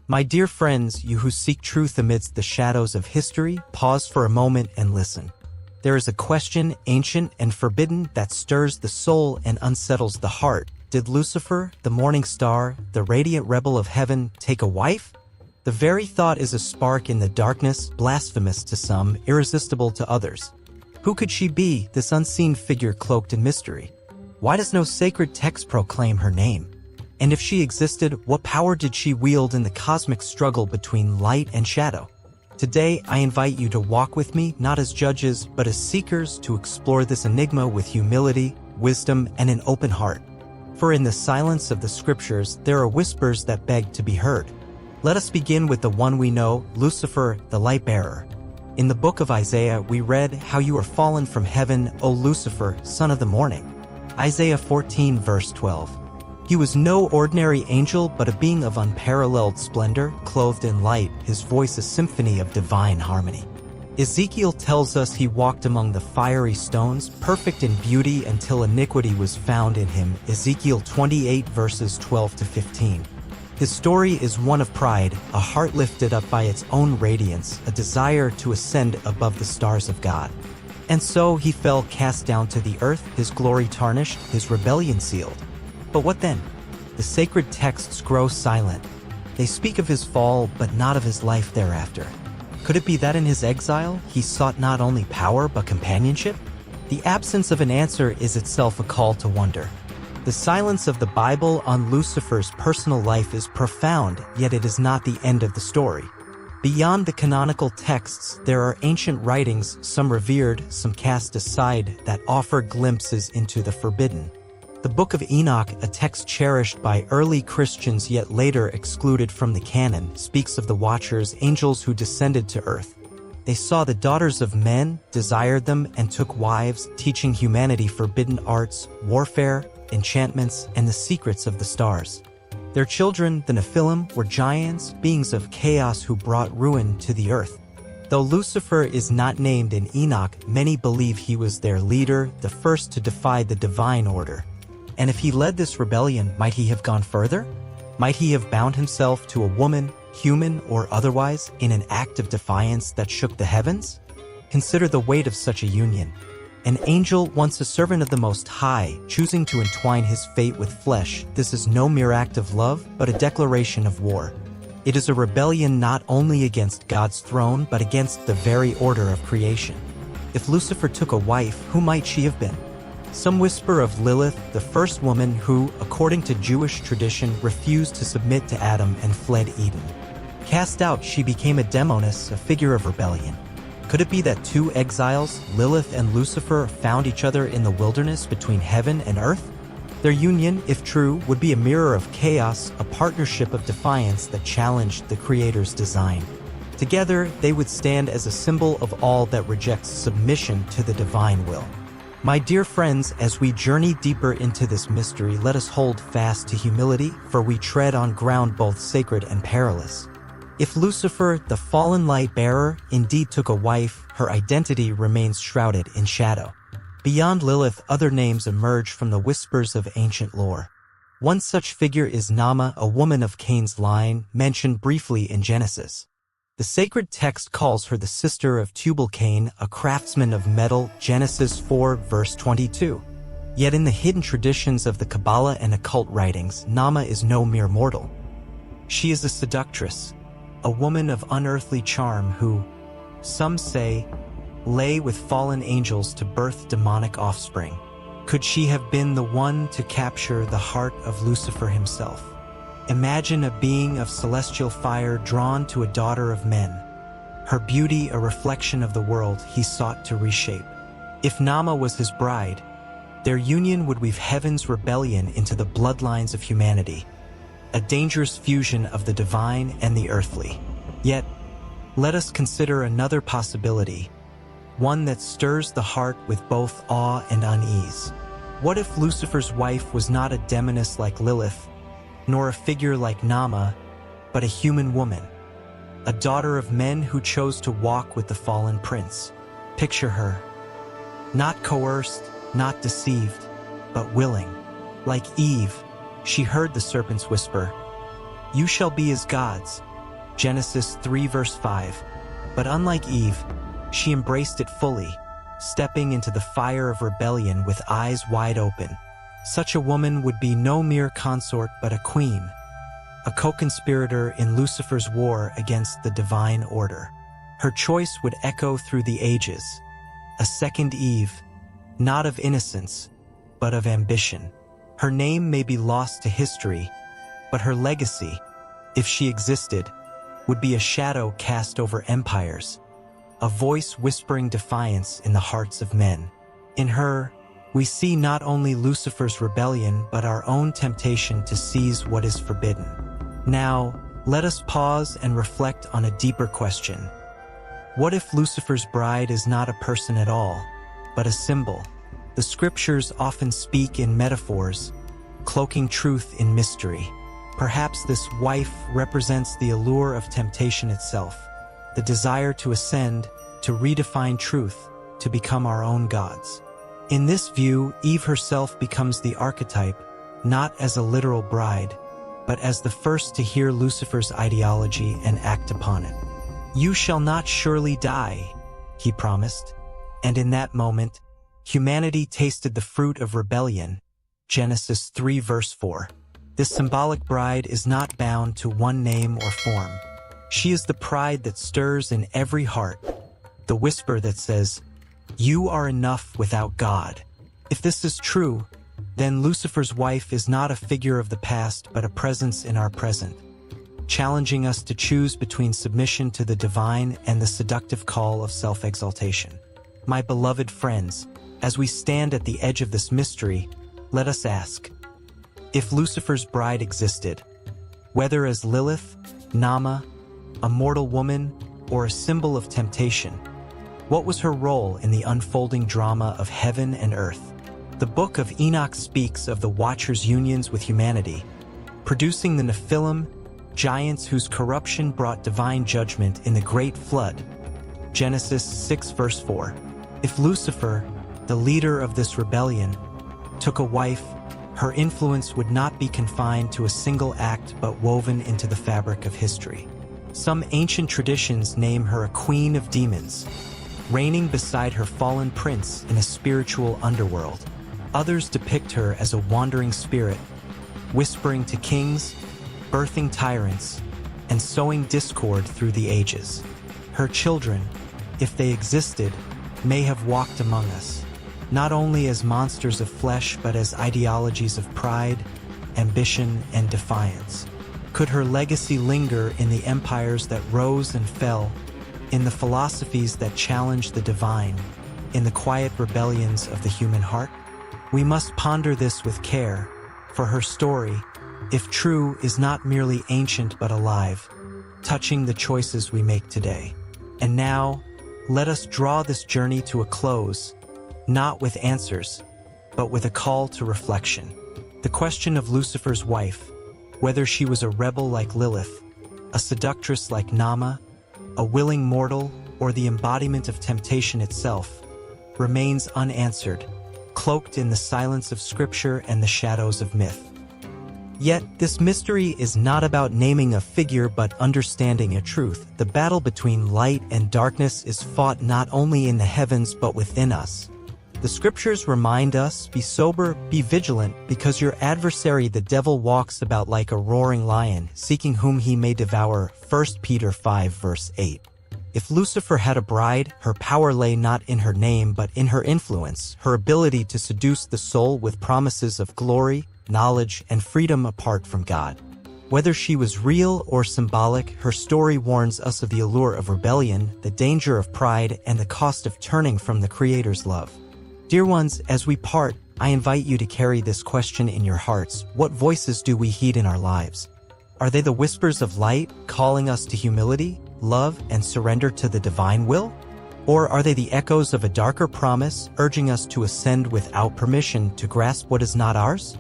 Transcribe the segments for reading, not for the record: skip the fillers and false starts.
My dear friends, you who seek truth amidst the shadows of history, pause for a moment and listen. There is a question, ancient and forbidden, that stirs the soul and unsettles the heart. Did Lucifer, the morning star, the radiant rebel of heaven, take a wife? The very thought is a spark in the darkness, blasphemous to some, irresistible to others. Who could she be, this unseen figure cloaked in mystery? Why does no sacred text proclaim her name? And if she existed, what power did she wield in the cosmic struggle between light and shadow? Today, I invite you to walk with me, not as judges, but as seekers, to explore this enigma with humility, wisdom, and an open heart. For in the silence of the scriptures, there are whispers that beg to be heard. Let us begin with the one we know, Lucifer, the light-bearer. In the book of Isaiah, we read, "How you are fallen from heaven, O Lucifer, son of the morning." Isaiah 14 verse 12. He was no ordinary angel, but a being of unparalleled splendor, clothed in light, his voice a symphony of divine harmony. Ezekiel tells us he walked among the fiery stones, perfect in beauty until iniquity was found in him. Ezekiel 28 verses 12 to 15. His story is one of pride, a heart lifted up by its own radiance, a desire to ascend above the stars of God. And so he fell cast down to the earth, his glory tarnished, his rebellion sealed. But what then? The sacred texts grow silent. They speak of his fall, but not of his life thereafter. Could it be that in his exile, he sought not only power but companionship? The absence of an answer is itself a call to wonder. The silence of the Bible on Lucifer's personal life is profound, yet it is not the end of the story. Beyond the canonical texts, there are ancient writings, some revered, some cast aside, that offer glimpses into the forbidden. The Book of Enoch, a text cherished by early Christians yet later excluded from the canon, speaks of the Watchers, angels who descended to earth. They saw the daughters of men, desired them, and took wives, teaching humanity forbidden arts, warfare, enchantments, and the secrets of the stars. Their children, the Nephilim, were giants, beings of chaos who brought ruin to the earth. Though Lucifer is not named in Enoch, many believe he was their leader, the first to defy the divine order. And if he led this rebellion, might he have gone further? Might he have bound himself to a woman, human or otherwise, in an act of defiance that shook the heavens? Consider the weight of such a union. An angel, once a servant of the Most High, choosing to entwine his fate with flesh, this is no mere act of love, but a declaration of war. It is a rebellion not only against God's throne, but against the very order of creation. If Lucifer took a wife, who might she have been? Some whisper of Lilith, the first woman who, according to Jewish tradition, refused to submit to Adam and fled Eden. Cast out, she became a demoness, a figure of rebellion. Could it be that two exiles, Lilith and Lucifer, found each other in the wilderness between heaven and earth? Their union, if true, would be a mirror of chaos, a partnership of defiance that challenged the Creator's design. Together, they would stand as a symbol of all that rejects submission to the divine will. My dear friends, as we journey deeper into this mystery, let us hold fast to humility, for we tread on ground both sacred and perilous. If Lucifer, the fallen light-bearer, indeed took a wife, her identity remains shrouded in shadow. Beyond Lilith, other names emerge from the whispers of ancient lore. One such figure is Naamah, a woman of Cain's line, mentioned briefly in Genesis. The sacred text calls her the sister of Tubal-Cain, a craftsman of metal, Genesis 4 verse 22. Yet in the hidden traditions of the Kabbalah and occult writings, Naamah is no mere mortal. She is a seductress, a woman of unearthly charm who, some say, lay with fallen angels to birth demonic offspring. Could she have been the one to capture the heart of Lucifer himself? Imagine a being of celestial fire drawn to a daughter of men. Her beauty a reflection of the world he sought to reshape. If Naamah was his bride, their union would weave heaven's rebellion into the bloodlines of humanity, a dangerous fusion of the divine and the earthly. Yet, let us consider another possibility, one that stirs the heart with both awe and unease. What if Lucifer's wife was not a demoness like Lilith, nor a figure like Naamah, but a human woman, a daughter of men who chose to walk with the fallen prince? Picture her, not coerced, not deceived, but willing. Like Eve, she heard the serpent's whisper, "You shall be as gods, Genesis 3 verse 5. But unlike Eve, she embraced it fully, stepping into the fire of rebellion with eyes wide open. Such a woman would be no mere consort but a queen, a co-conspirator in Lucifer's war against the divine order. Her choice would echo through the ages, a second Eve, not of innocence, but of ambition. Her name may be lost to history, but her legacy, if she existed, would be a shadow cast over empires, a voice whispering defiance in the hearts of men. In her, we see not only Lucifer's rebellion but our own temptation to seize what is forbidden. Now, let us pause and reflect on a deeper question. What if Lucifer's bride is not a person at all, but a symbol? The scriptures often speak in metaphors, cloaking truth in mystery. Perhaps this wife represents the allure of temptation itself, the desire to ascend, to redefine truth, to become our own gods. In this view, Eve herself becomes the archetype, not as a literal bride, but as the first to hear Lucifer's ideology and act upon it. "You shall not surely die," he promised. And in that moment, humanity tasted the fruit of rebellion. Genesis 3 verse 4. This symbolic bride is not bound to one name or form. She is the pride that stirs in every heart, the whisper that says, "You are enough without God." If this is true, then Lucifer's wife is not a figure of the past but a presence in our present, challenging us to choose between submission to the divine and the seductive call of self-exaltation. My beloved friends, as we stand at the edge of this mystery, let us ask, if Lucifer's bride existed, whether as Lilith, Nama, a mortal woman, or a symbol of temptation, what was her role in the unfolding drama of heaven and earth? The Book of Enoch speaks of the Watcher's unions with humanity, producing the Nephilim, giants whose corruption brought divine judgment in the Great Flood. Genesis 6 verse 4. If Lucifer, the leader of this rebellion, took a wife, her influence would not be confined to a single act but woven into the fabric of history. Some ancient traditions name her a queen of demons, reigning beside her fallen prince in a spiritual underworld. Others depict her as a wandering spirit, whispering to kings, birthing tyrants, and sowing discord through the ages. Her children, if they existed, may have walked among us, not only as monsters of flesh but as ideologies of pride, ambition, and defiance. Could her legacy linger in the empires that rose and fell, in the philosophies that challenged the divine, in the quiet rebellions of the human heart? We must ponder this with care, for her story, if true, is not merely ancient but alive, touching the choices we make today. And now, let us draw this journey to a close, not with answers, but with a call to reflection. The question of Lucifer's wife, whether she was a rebel like Lilith, a seductress like Nama, a willing mortal, or the embodiment of temptation itself, remains unanswered, cloaked in the silence of scripture and the shadows of myth. Yet, this mystery is not about naming a figure but understanding a truth. The battle between light and darkness is fought not only in the heavens but within us. The scriptures remind us, be sober, be vigilant, because your adversary the devil walks about like a roaring lion, seeking whom he may devour. 1 Peter 5 verse 8. If Lucifer had a bride, her power lay not in her name but in her influence, her ability to seduce the soul with promises of glory, knowledge, and freedom apart from God. Whether she was real or symbolic, her story warns us of the allure of rebellion, the danger of pride, and the cost of turning from the Creator's love. Dear ones, as we part, I invite you to carry this question in your hearts. What voices do we heed in our lives? Are they the whispers of light, calling us to humility, love, and surrender to the divine will? Or are they the echoes of a darker promise, urging us to ascend without permission to grasp what is not ours?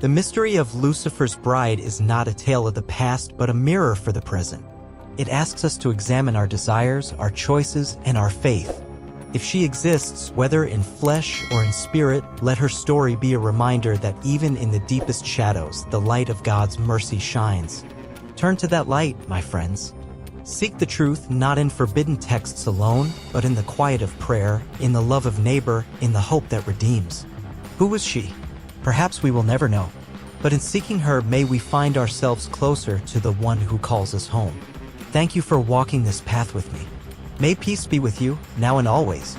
The mystery of Lucifer's bride is not a tale of the past but a mirror for the present. It asks us to examine our desires, our choices, and our faith. If she exists, whether in flesh or in spirit, let her story be a reminder that even in the deepest shadows, the light of God's mercy shines. Turn to that light, my friends. Seek the truth not in forbidden texts alone, but in the quiet of prayer, in the love of neighbor, in the hope that redeems. Who was she? Perhaps we will never know. But in seeking her, may we find ourselves closer to the one who calls us home. Thank you for walking this path with me. May peace be with you, now and always.